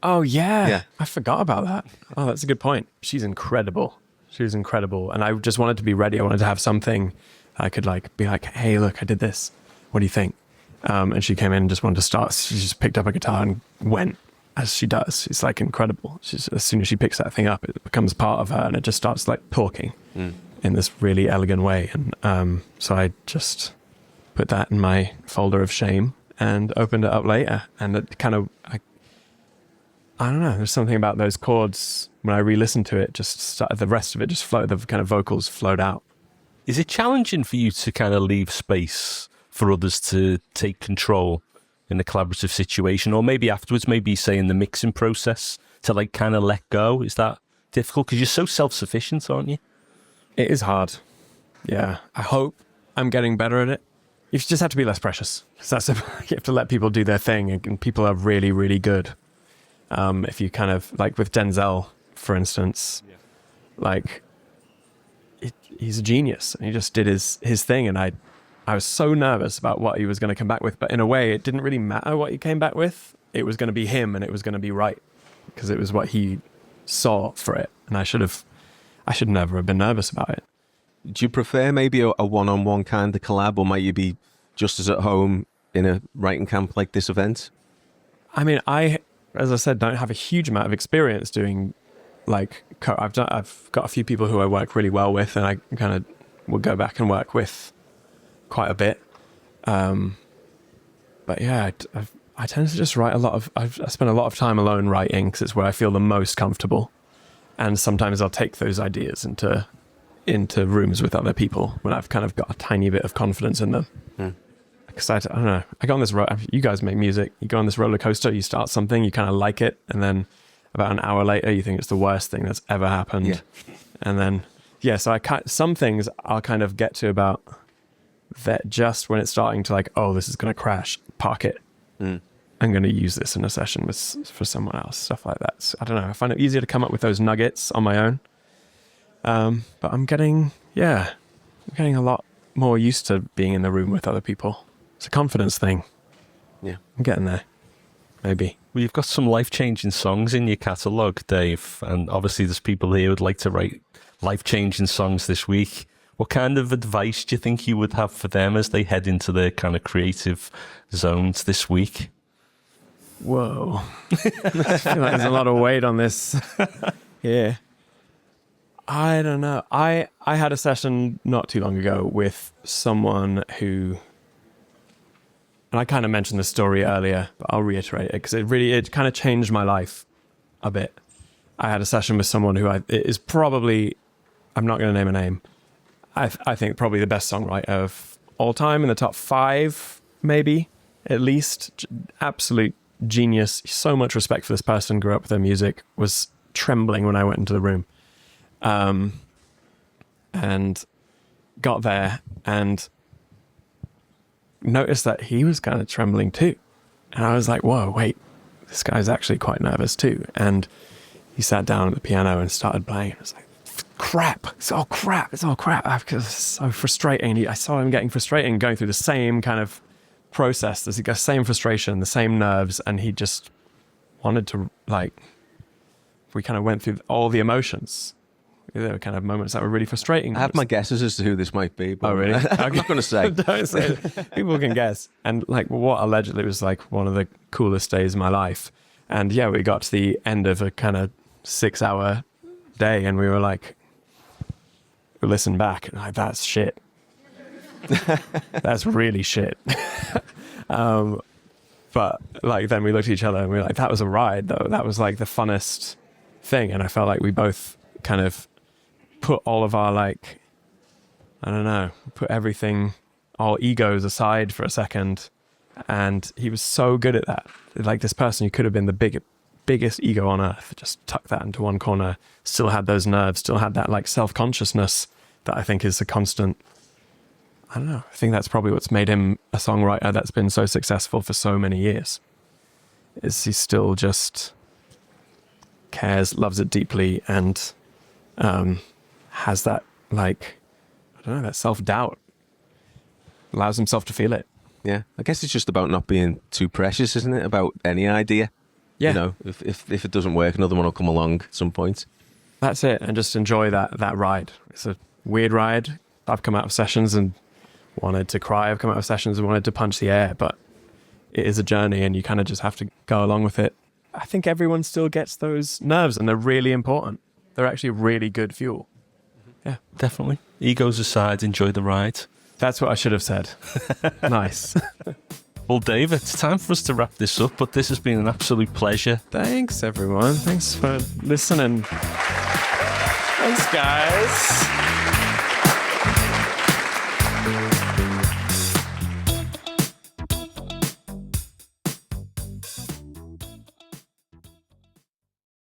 [SPEAKER 3] Oh yeah.
[SPEAKER 2] Yeah.
[SPEAKER 3] I forgot about that. Oh, that's a good point. She's incredible. She was incredible. And I just wanted to be ready. I wanted to have something I could like be like, hey, look, I did this. What do you think? And she came in and just wanted to start. She just picked up a guitar and went. As she does. It's like incredible. As soon as she picks that thing up, it becomes part of her and it just starts like talking in this really elegant way. And so I just put that in my folder of shame and opened it up later. And it kind of, I don't know, there's something about those chords when I re-listened to it, the rest of it just flowed, the kind of vocals flowed out.
[SPEAKER 1] Is it challenging for you to kind of leave space for others to take control in the collaborative situation, or maybe afterwards, maybe say in the mixing process, to like kind of let go? Is that difficult? Because you're so self-sufficient, aren't you?
[SPEAKER 3] It is hard. Yeah. I hope I'm getting better at it. You just have to be less precious. That's you have to let people do their thing, and people are really, really good. If you kind of, like with Denzel, for instance, like he's a genius, and he just did his thing, and I I was so nervous about what he was going to come back with, but in a way, it didn't really matter what he came back with. It was going to be him, and it was going to be right because it was what he saw for it. And I should never have been nervous about it.
[SPEAKER 2] Do you prefer maybe a one-on-one kind of collab, or might you be just as at home in a writing camp like this event?
[SPEAKER 3] I mean, as I said, don't have a huge amount of experience doing I've got a few people who I work really well with, and I kind of will go back and work with quite a bit. But yeah, I tend to just write I spend a lot of time alone writing because it's where I feel the most comfortable. And sometimes I'll take those ideas into rooms with other people when I've kind of got a tiny bit of confidence in them. Because I don't know, I go on this you guys make music, you go on this roller coaster, you start something, you kind of like it, and then about an hour later you think it's the worst thing that's ever happened. Yeah. And then so some things I'll kind of get to about that just when it's starting to this is going to crash, park it. I'm going to use this in a session for someone else, stuff like that. So, I don't know, I find it easier to come up with those nuggets on my own. But I'm getting a lot more used to being in the room with other people. It's a confidence thing.
[SPEAKER 2] Yeah.
[SPEAKER 3] I'm getting there. Maybe.
[SPEAKER 1] Well, you've got some life-changing songs in your catalogue, Dave, and obviously there's people here who'd like to write life-changing songs this week. What kind of advice do you think you would have for them as they head into their kind of creative zones this week?
[SPEAKER 3] Whoa. I feel like there's a lot of weight on this. Yeah. I don't know. I had a session not too long ago with someone who, and I kind of mentioned the story earlier, but I'll reiterate it because it kind of changed my life a bit. I had a session with someone who is probably, I'm not going to name a name, I think probably the best songwriter of all time, in the top 5, maybe, at least. Absolute genius. So much respect for this person. Grew up with their music. Was trembling when I went into the room. And got there and noticed that he was kind of trembling too. And I was like, whoa, wait, this guy's actually quite nervous too. And he sat down at the piano and started playing. I was like, crap, it's all crap. It's so frustrating. I saw him getting frustrated, going through the same kind of process. There's the same frustration, the same nerves. And he just wanted to, we kind of went through all the emotions. There were kind of moments that were really frustrating.
[SPEAKER 2] I have my guesses as to who this might be. But
[SPEAKER 3] oh, really?
[SPEAKER 2] I'm not going to say.
[SPEAKER 3] Don't say it. People can guess. And what allegedly was one of the coolest days of my life. And yeah, we got to the end of a kind of 6-hour day and we were we listened back and that's shit. That's really shit. But then we looked at each other and we were like, that was a ride though. That was the funnest thing. And I felt like we both kind of put all of our put everything, all egos aside for a second. And he was so good at that. This person who could have been the biggest ego on earth, just tucked that into one corner, still had those nerves, still had that self-consciousness that I think is a constant. I don't know. I think that's probably what's made him a songwriter that's been so successful for so many years. Is he still just cares, loves it deeply, and has that that self-doubt, allows himself to feel it.
[SPEAKER 2] Yeah, I guess it's just about not being too precious, isn't it? About any idea. Yeah. If it doesn't work, another one will come along at some point.
[SPEAKER 3] That's it, and just enjoy that ride. It's a weird ride. I've come out of sessions and wanted to cry. I've come out of sessions and wanted to punch the air, but it is a journey, and you kind of just have to go along with it. I think everyone still gets those nerves, and they're really important. They're actually really good fuel. Yeah,
[SPEAKER 1] definitely. Egos aside, enjoy the ride.
[SPEAKER 3] That's what I should have said. Nice.
[SPEAKER 1] Well, Dave, it's time for us to wrap this up, but this has been an absolute pleasure.
[SPEAKER 3] Thanks, everyone. Thanks for listening. Thanks, guys.